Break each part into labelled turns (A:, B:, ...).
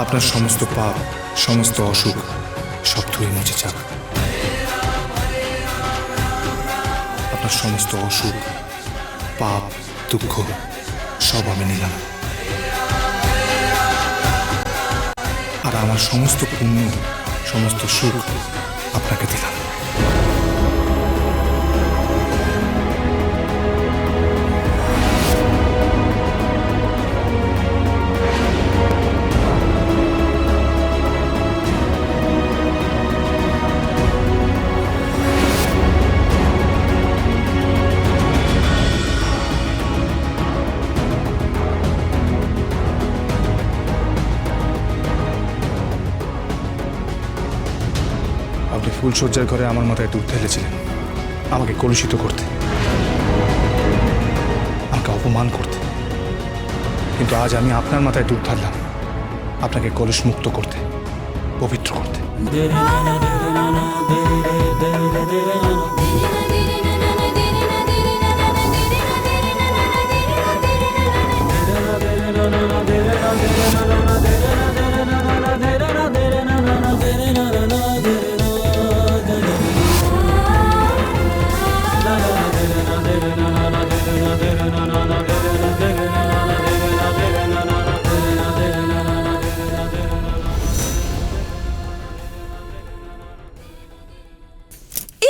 A: আপনার সমস্ত পাপ, সমস্ত অসুখ সব ধুয়ে মুছে যাক। আপনার সমস্ত অসুখ, পাপ, দুঃখ সব আমি নিলাম। আর আমার সমস্ত পুণ্য, সমস্ত সুখ আপনাকে দিলাম। আপনি ফুলশয্যার ঘরে আমার মাথায় দুধ ঢেলেছিলেন, আমাকে কলুষিত করতে, আমাকে অপমান করতে। কিন্তু আজ আমি আপনার মাথায় দুধ ঢাললাম আপনাকে কলুষ মুক্ত করতে, পবিত্র করতে।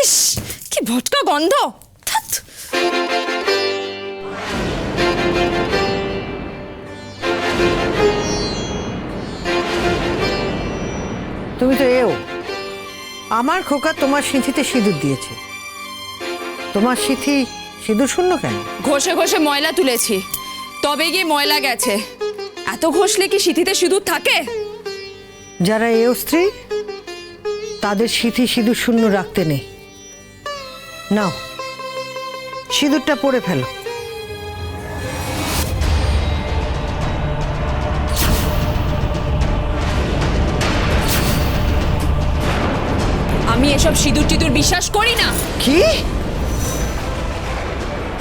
B: ইস, কি ভটকা গন্ধ। ধ্যাৎ।
C: তুমি তো এও আমার খোকা তোমার সিঁথিতে সিঁদুর দিয়েছে। তোমার সিঁথি সিঁদুর শূন্য কেন?
B: ঘষে ঘষে ময়লা তুলেছি, তবে গিয়ে ময়লা গেছে। এত ঘষলে কি সিঁথিতে সিঁদুর থাকে?
C: যারা এও স্ত্রী তাদের সিঁথি সিঁদুর শূন্য রাখতে নেই। নাও, সিঁদুরটা পরে ফেলো।
B: আমি এসব সিঁদুর টিঁদুর বিশ্বাস করি না।
C: কি?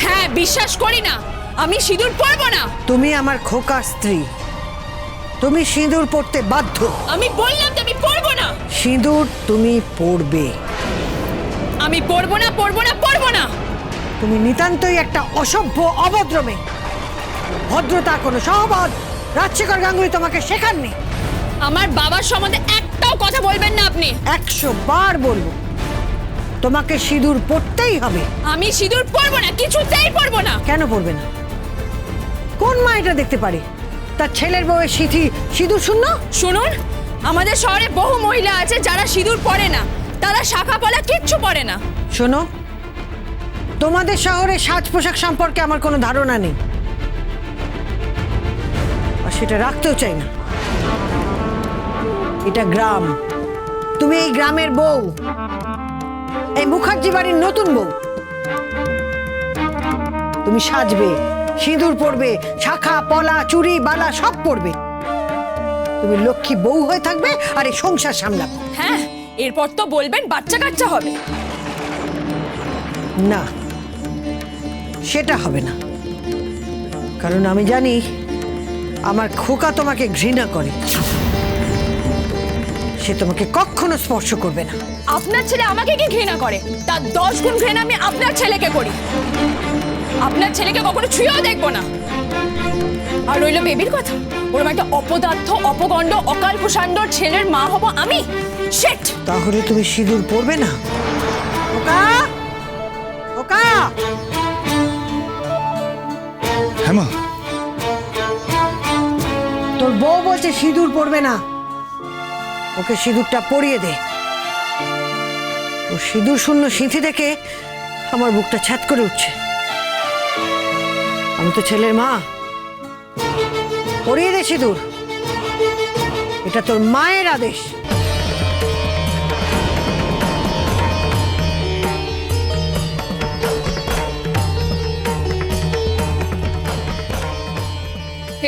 B: হ্যাঁ, বিশ্বাস করি না। আমি সিঁদুর পরবো না।
C: তুমি আমার খোকার স্ত্রী, তুমি সিঁদুর পরতে বাধ্য।
B: আমি বললাম যে আমি পরবো না।
C: সিঁদুর তুমি পরবে।
B: আমি পরবো না, পরবো না, পরবো না।
C: তুমি নিতান্তই একটা অসভ্য অভদ্র মেয়ে। ভদ্রতা কোনো সহবত রাজশেখর গাঙ্গুলি তোমাকে শেখাননি।
B: আমার বাবার সম্বন্ধে একটাও কথা বলবেন না আপনি।
C: 100 বার বলবো, তোমাকে সিঁদুর পরতেই হবে।
B: আমি সিঁদুর পরবো না, কিছুতেই পরবো না।
C: কেন পরবে না? কোন মা এটা দেখতে পারে তার ছেলের বউয়ের সিঁথি সিঁদুর শূন্য?
B: শুনুন, আমাদের শহরে বহু মহিলা আছে যারা সিঁদুর পরে না, তারা শাখা পলা কিচ্ছু পরে না।
C: শোনো, তোমাদের শহরে সাজ পোশাক সম্পর্কে আমার কোনো ধারণা নেই, আর সেটা রাখতেও চাই না। এটা গ্রাম, তুমি এই গ্রামের বউ, এই মুখার্জি বাড়ির নতুন বউ। তুমি সাজবে, সিঁদুর পরবে, শাখা পলা চুড়ি বালা সব পরবে। তুমি লক্ষ্মী বউ হয়ে থাকবে আর এই সংসার সামলাবে।
B: হ্যাঁ, এরপর তো বলবেন বাচ্চা কাচ্চা হবে।
C: না, সেটা হবে না, কারণ আমি জানি আমার খোকা তোমাকে ঘৃণা করে। সে তোমাকে কখনো স্পর্শ করবে না।
B: আপনার ছেলে আমাকে কি ঘৃণা করে, তার 10 গুণ ঘৃণা আমি আপনার ছেলেকে করি। আপনার ছেলেকে কখনো ছুঁয়েও দেখবো না। আর রইল বেবির কথা, ওরকম একটা অপদার্থ, অপগণ্ড, অকাল কুষাণ্ডর ছেলের মা হব আমি। শেট।
C: তাহলে তুমি সিঁদুর পরবে না? খোকা, খোকা।
A: হ্যাঁ মা।
C: তোর বউ বলছে সিঁদুর পরবে না, ওকে সিঁদুরটা পরিয়ে দে। ও সিঁদুর শূন্য সিঁথি দেখে আমার বুকটা ছ্যাদ করে উঠছে। আমি তো ছেলের মা, পরিয়ে দে সিঁদুর। এটা তোর মায়ের আদেশ।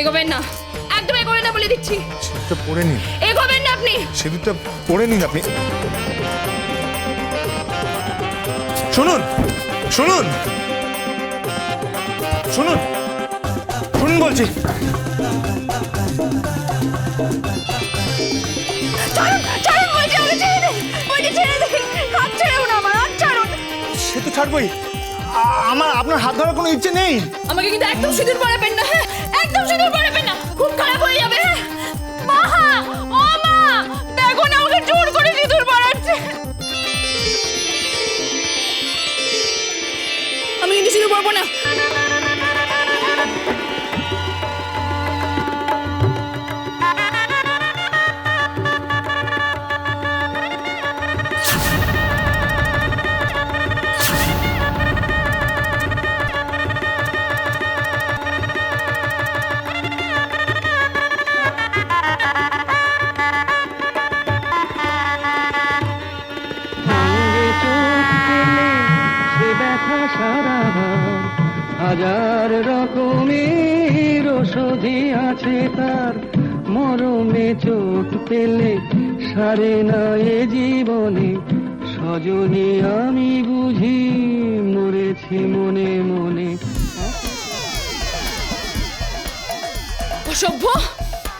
B: এগোবেন না, একদম এগোবেন না বলে দিচ্ছি।
A: সিঁদুরটা পরে নিন।
B: এগোবেন না আপনি।
A: সিঁদুরটা পরে নিন আপনি। শুনুন, শুনুন, শুনুন, শুনুন বলছি।
B: ছাড়ুন ছাড়ুন বলছি, আমাকে ছেড়ে দিন, বলছি ছেড়ে দিন, হাত ছেড়েও না আমার, হাত ছাড়ুন।
A: সে তো ছাড়বই, আমার আপনার হাত ধরার কোনো ইচ্ছে নেই।
B: আমাকে কিন্তু একদম সিঁদুর পরাবেন না, হ্যাঁ একদম সিঁদুর পরাবেন না, খুব খারাপ হয়ে যাবে। হ্যাঁ মা, ও মা, দেখো না আমাকে জোর করে সিঁদুর পরাচ্ছে। আমি কিন্তু সিঁদুর পরবো না।
D: হাজার রকমের ওষুধি আছে তার, মরমে চোট পেলে সারে না এ জীবনে, সজনী আমি বুঝি মরেছি মনে মনে।
B: অসভ্য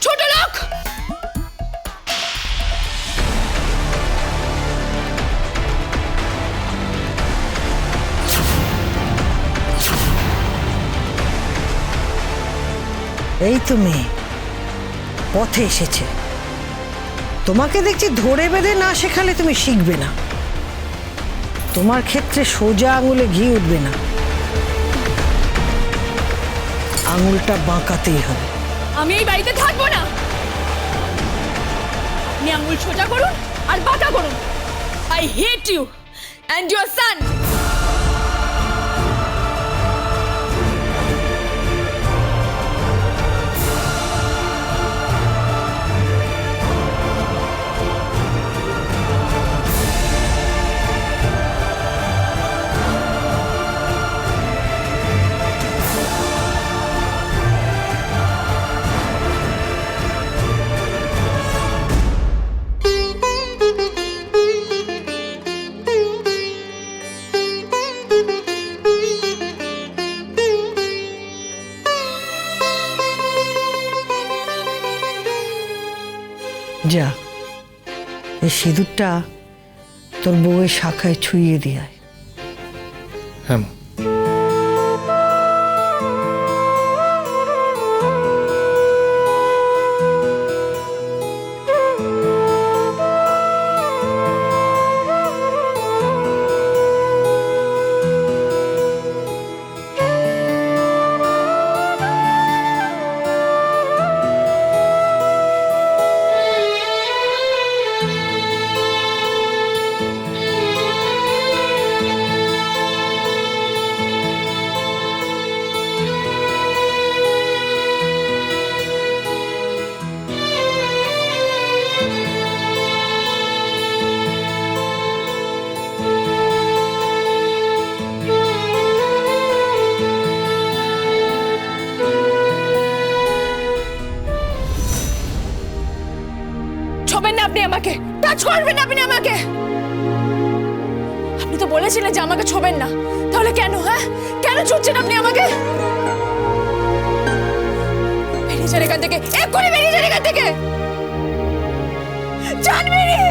B: ছোট লোক।
C: এই তো মেয়ে পথে এসেছে, তোমাকে দেখছি ধরে বেঁধে না শেখালে তুমি শিখবে না। তোমার ক্ষেত্রে সোজা আঙুলে ঘি উঠবে না, আঙুলটা বাঁকাতেই হবে।
B: আমি এই বাড়িতে থাকবো না। আপনি আঙুল সোজা করুন আর বাঁকা করুন। I hate you and your son.
C: যা, এই সিঁদুরটা তোর বউয়ের শাখায় ছুঁয়ে দিয়ে আয়।
A: হ্যাঁ মা।
B: ছবেন না আপনি আমাকে, টাচ করবেন না আপনি আমাকে। আপনি তো বলেছিলেন যে আমাকে ছবেন না, তাহলে কেন? হ্যাঁ কেন ছুটছেন আপনি আমাকে? বেরিয়ে যান এখান থেকে, এক্ষুনি বেরিয়ে যান এখান থেকে, যান বেরিয়ে।